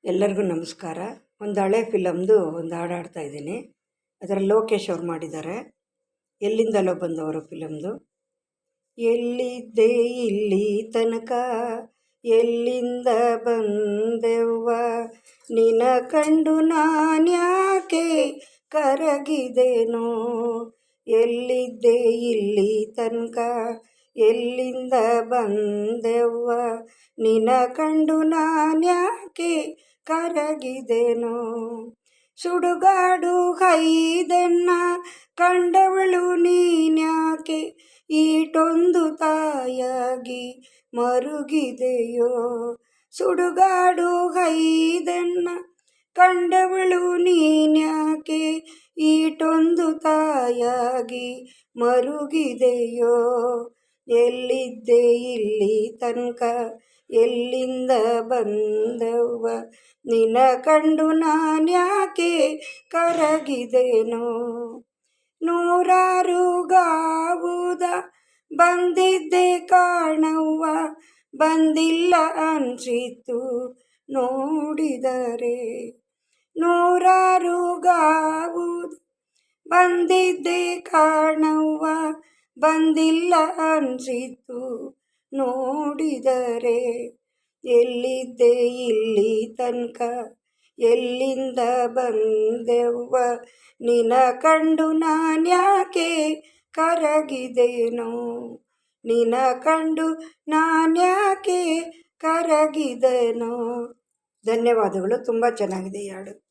ಎಲ್ಲರಿಗೂ ನಮಸ್ಕಾರ. ಒಂದು ಹಳೆ ಫಿಲಮ್ದು ಒಂದು ಹಾಡು ಹಾಡ್ತಾ ಇದ್ದೀನಿ. ಅದರಲ್ಲಿ ಲೋಕೇಶ್ ಅವ್ರು ಮಾಡಿದ್ದಾರೆ. ಎಲ್ಲಿಂದಲೋ ಬಂದವರು ಫಿಲಮ್ದು. ಎಲ್ಲಿದ್ದೆ ಇಲ್ಲಿ ತನಕ, ಎಲ್ಲಿಂದ ಬಂದೆವ್ವ, ನಿನ ಕಂಡು ನಾನ್ಯಾಕೆ ಕರಗಿದೆನೋ. ಎಲ್ಲಿದ್ದೆ ಇಲ್ಲಿ ತನಕ, ಎಲ್ಲಿಂದ ಬಂದೆವ್ವ, ನಿನ ಕಂಡು ನಾನ್ಯಾಕೆ ಕರಗಿದೆನೋ. ಸುಡುಗಾಡು ಹೈದೆನ್ನ ಕಂಡವಳು ನೀನ್ಯಾಕೆ, ಈಟೊಂದು ತಾಯಾಗಿ ಮರುಗಿದೆಯೋ. ಸುಡುಗಾಡು ಹೈದೆನ್ನ ಕಂಡವಳು ನೀನ್ಯಾಕೆ, ಈಟೊಂದು ತಾಯಾಗಿ ಮರುಗಿದೆಯೋ. ಎಲ್ಲಿದ್ದೆ ಇಲ್ಲಿ ತನಕ, ಎಲ್ಲಿಂದ ಬಂದವ್ವ, ನಿನ ಕಂಡು ನಾನ್ಯಾಕೆ ಕರಗಿದೆನೋ. ನೂರಾರು ಗಾವುದ ಬಂದಿದ್ದೆ ಕಾಣವ್ವ, ಬಂದಿಲ್ಲ ಅನ್ಸಿತು ನೋಡಿದರೆ. ನೂರಾರು ಗಾವುದ ಬಂದಿದ್ದೆ ಕಾಣವ್ವ, ಬಂದಿಲ್ಲ ಅನ್ಸಿತು ನೋಡಿದರೆ. ಎಲ್ಲಿದ್ದೆ ಇಲ್ಲಿ ತನಕ, ಎಲ್ಲಿಂದ ಬಂದೆವ್ವ, ನಿನ ಕಂಡು ನಾನ್ಯಾಕೆ ಕರಗಿದೆನೋ. ನಿನ ಕಂಡು ನಾನ್ಯಾಕೆ ಕರಗಿದೆನೋ. ಧನ್ಯವಾದಗಳು. ತುಂಬ ಚೆನ್ನಾಗಿದೆ ಈ ಹಾಡು.